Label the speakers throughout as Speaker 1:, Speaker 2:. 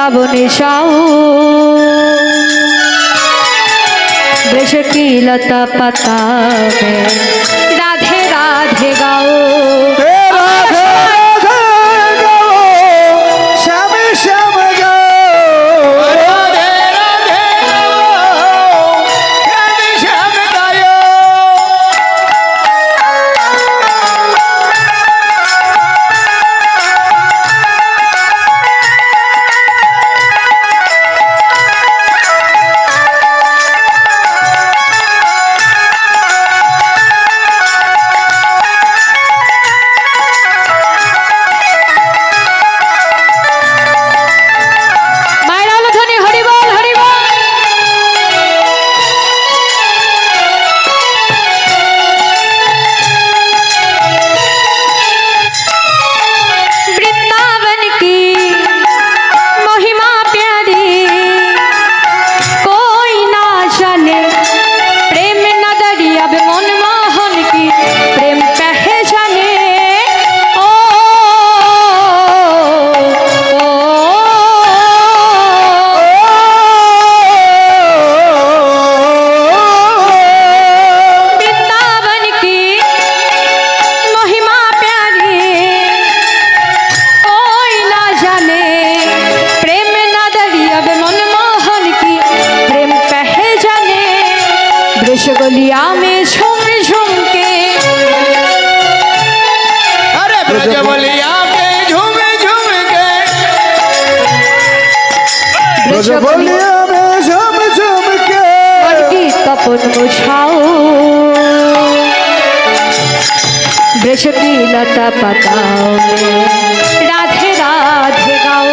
Speaker 1: বৃন্দাবনে সাও বৃষ की लता पता में राधे राधे गाओ गलिया में झूम झूम के
Speaker 2: अरे ब्रज बलिया में झूम झूम के
Speaker 1: ब्रज बलिया में झूम झूम के की तपन बुझाओ ब्रज की लता पताओ राधे राधे गाओ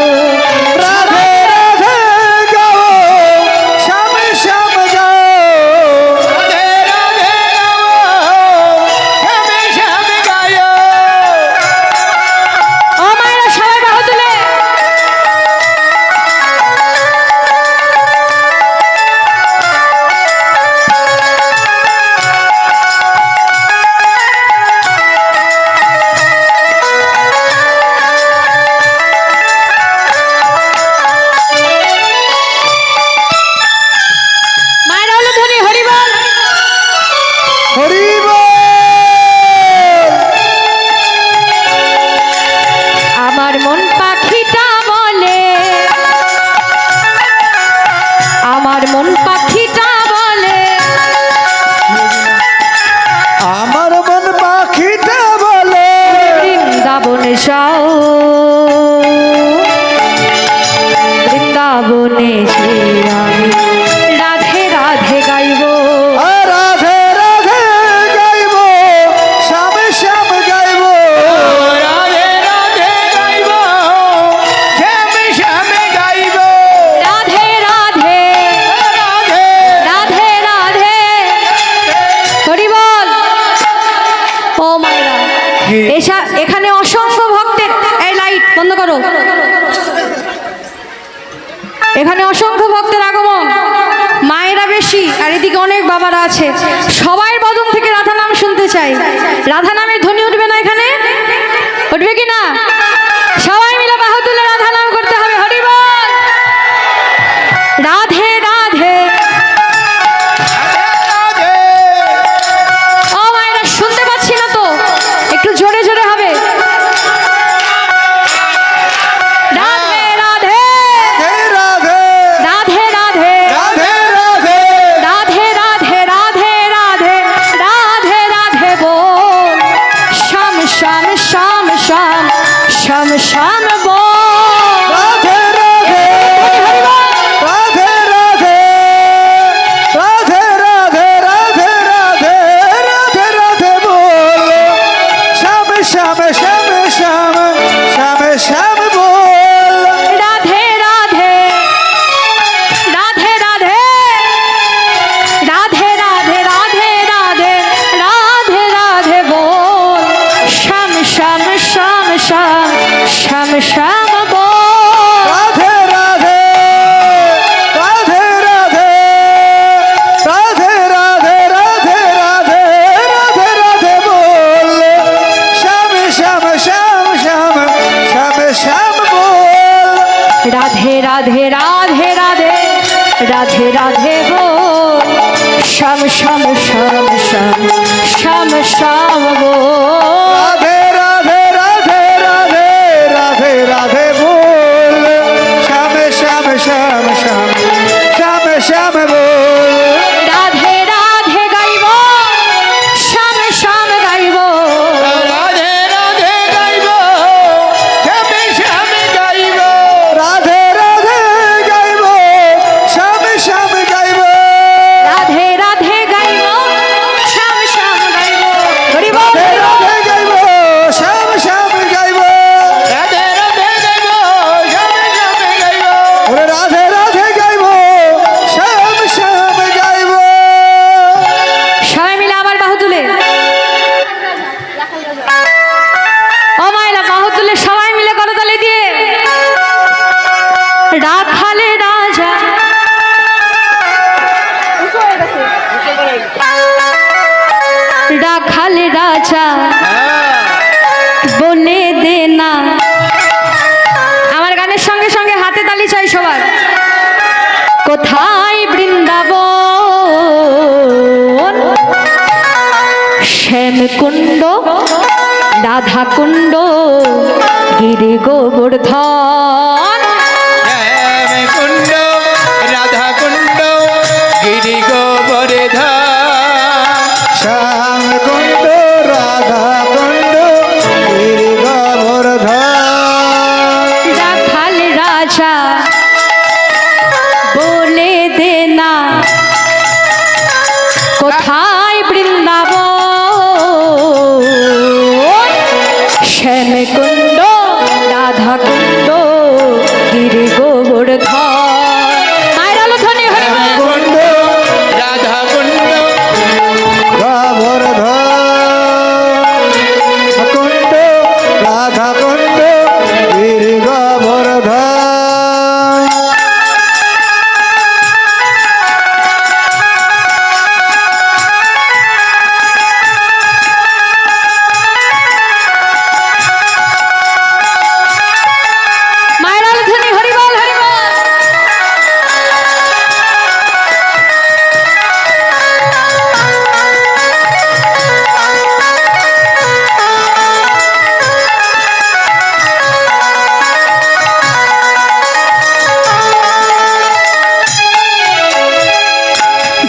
Speaker 1: বৃন্দাবনে আমি রাধে রাধে গাইব
Speaker 2: রাধে রাধে গাইব শ্যামে শ্যাম গাইব রাধে রাধে গাইব শ্যামে শ্যাম গাইব
Speaker 1: রাধে রাধে
Speaker 2: রাধে
Speaker 1: রাধে রাধে হরি বল। ও মায়েরা এখানে অসংখ্য ভক্তের এই লাইট বন্ধ করো, এখানে অসংখ্য ভক্তের আগমন, মায়েরা বেশি আর এদিকে অনেক বাবারা আছে, সবাই বদন থেকে রাধা নাম শুনতে চাই। রাধা নামের ধ্বনি উঠবে না এখানে? উঠবে কি না? সবাই মিলে বাহু তুলে রাধা নাম করতে হবে। হরি বল। রাধে রাধে। ও মায়েরা শুনতে পাচ্ছি না তো, একটু জোরে জোরে হবে। রাধে রাধে রাধে রাধে রাধে রাধে গো শ্যাম শ্যাম শ্যাম শ্যাম শ্যাম শ্যাম গো
Speaker 3: রাধে রাধে রাধে রাধে রাধে রাধে বল শ্যাম শ্যাম শ্যাম শ্যাম শ্যাম শ্যাম বল
Speaker 1: রাধে রাধে গাইব শ্যাম শ্যাম গাইব
Speaker 2: রাধে রাধে গাইব শ্যামে শ্যামে গাইব
Speaker 3: রাধে রাধে গাইব শ্যাম শ্যাম গাইব
Speaker 1: রাধে রাধে গাইব শ্যাম শ্যাম গাইব হরি বল
Speaker 3: রাধে রাধে গাইব শ্যাম শ্যাম গাইব
Speaker 2: রাধে রাধে গাইব শ্যামে শ্যামে গাইব
Speaker 3: ওরে রাধে রাধে গাইব শ্যাম শ্যাম গাইব
Speaker 1: সবাই মিলে আবার বাহু তুলে ও মাইলা বাহু তুলে সবাই মিলে করতালি দিয়ে রাখালে রাজা রাখালে রাজা বলে দে না আমার গানের সঙ্গে সঙ্গে হাতে তালি চাই সবার কোথায় বৃন্দাবন শ্যামকুণ্ড রাধাকুণ্ড গিরি গোবর্ধন
Speaker 2: শ্যাম কুণ্ড রাধা কুণ্ড গিরি গোবর্ধন
Speaker 3: শ্যাম কুণ্ড রাধা কুণ্ড গিরি গোবর্ধন
Speaker 1: রাখাল রাজা বলে দে না কোথায় বৃন্দাবন শ্যামকুণ্ড রাধাকুণ্ড গিরি গোবর্ধন মায়ের আলো ধ্বনি হরি বল।
Speaker 3: কুণ্ড
Speaker 2: রাধা কুণ্ড
Speaker 3: গোবর্ধন কুণ্ড রাধা কুণ্ড গিরি গোবর্ধন
Speaker 1: মায়ের আলো ধ্বনি হরি বল হরি বল।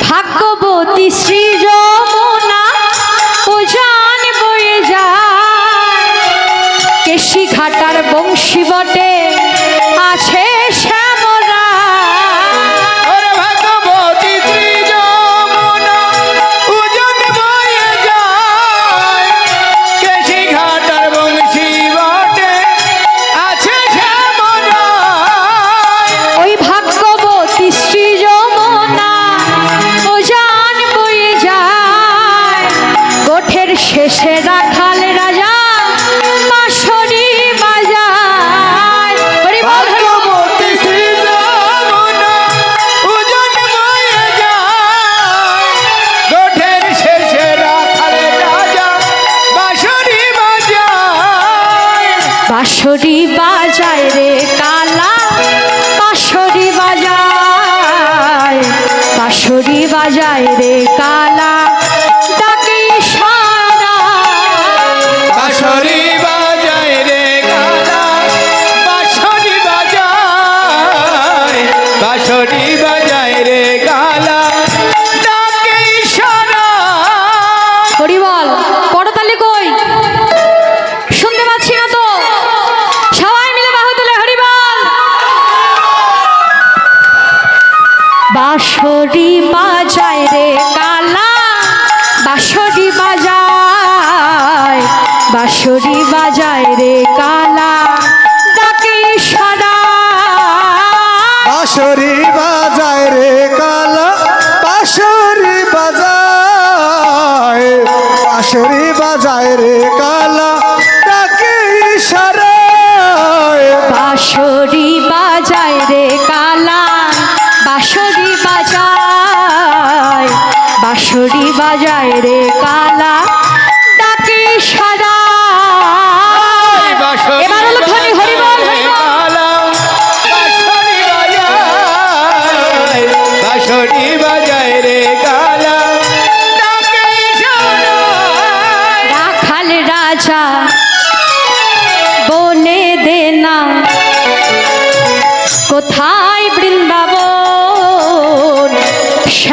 Speaker 1: ভাগ্যবতী শ্রী যমুনা উজান বয়ে যায় কেশি ঘাটার বংশী বটে আছে শ্যামরা
Speaker 2: ওরে ভগবতী শ্রী যমুনা উজন বয়ে যায় কেশি ঘাটার বংশী বটে আছে শ্যামরায়
Speaker 1: ওই ভাগ্যবতী শ্রী যমুনা উজান বয়ে যায় গোঠের শেষে রাখাল রাজা বাঁশরি বাজায় হরি বল হরি বল।
Speaker 3: ভাগ্যবতী শ্রী
Speaker 2: যমুনা উজন বয়ে যায় গোঠের শেষে রাখাল রাজা বাঁশরি বাজায়
Speaker 1: বাঁশরি বাজায় রে কালা বাঁশরি বাজায় বাঁশরি বাজায় রে কালা ডাকে সারা
Speaker 2: বাঁশরি বাজায় রে কালা বাঁশরি বাজায় বাঁশরি বাজায় রে কালা ডাকে ইশারা
Speaker 1: হরি বল করতালি কই শুনতে পাচ্ছি না তো সবাই মিলে বাহু তুলে হরি বল বাঁশরি বাজায় রে কালা বাঁশরি বাজায় বাঁশরি বাজায় রে কালা ডাকে সারা
Speaker 3: বাঁশরি বাজায় রে কালা বাঁশরি বাজায় বাঁশরি বাজায় রে কালা ডাকে ইশারায়
Speaker 1: বাঁশরি বাজায় রে কালা বাঁশরি বাজায় বাঁশরি বাজায় রে কালা ডাকে সারা এবার হলো ধ্বনি হরি বল হরি বল।
Speaker 2: কালা বাঁশরি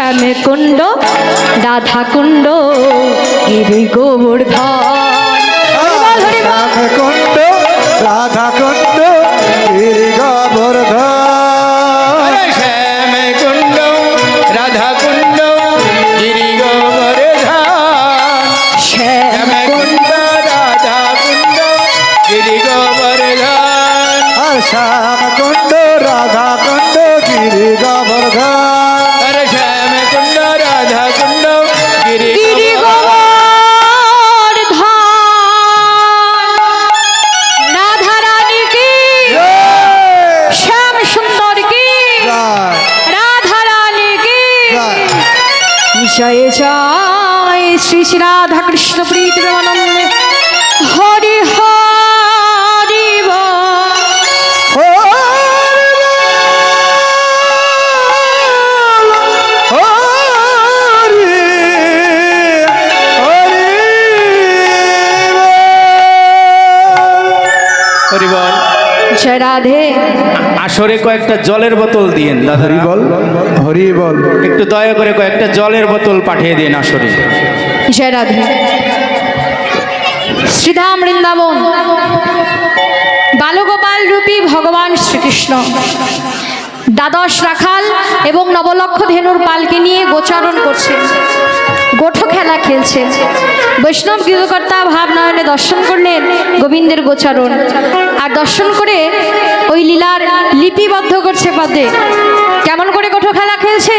Speaker 1: শ্যাম কুণ্ড রাধা কুণ্ড গিরি গোবর্ধন।
Speaker 3: শ্যাম কুণ্ড রাধা কুণ্ড গিরি গোবর্ধন।
Speaker 2: শ্যাম কুণ্ড রাধা কুণ্ড গিরি গোবর্ধন। শ্যাম কুণ্ড রাধা কুণ্ড গিরি গোবর্ধন।
Speaker 3: আর শ্যাম কুণ্ড রাধা কুণ্ড গিরি গোবর্ধন।
Speaker 2: হরে শ্যাম কুণ্ড রাধা কুণ্ড গিরি
Speaker 1: গিরি
Speaker 2: গোবর্ধন।
Speaker 1: গোবর্ধন। রাধা রানী কি, শ্যাম সুন্দর কি,
Speaker 3: জয়
Speaker 1: রাধা রানী কি,
Speaker 3: জয়।
Speaker 1: জয় জয় শ্রী শ্রী রাধা কৃষ্ণ প্রীতি প্রেমানন্দে হরি হরি বল।
Speaker 2: হরি বল।
Speaker 1: জয় রাধে।
Speaker 2: আসরে কয়েকটা জলের বোতল দিয়েন দাদা।
Speaker 3: হরি বল হরি বল।
Speaker 2: একটু দয়া করে কয়েকটা জলের বোতল পাঠিয়ে দিন আসরে।
Speaker 1: জয় রাধে। শ্রীধাম বৃন্দাবন বালগোপাল রূপী ভগবান শ্রীকৃষ্ণ দ্বাদশ রাখাল এবং নবলক্ষ ধেনুর পালকে নিয়ে গোচারণ করছে, গোঠো খেলা খেলছে। বৈষ্ণব গৃহকর্তা ভাবনয়নে দর্শন করলেন গোবিন্দের গোচারণ, আর দর্শন করে ওই লীলার লিপিবদ্ধ করছে পদে। কেমন করে গোঠো খেলা খেলছে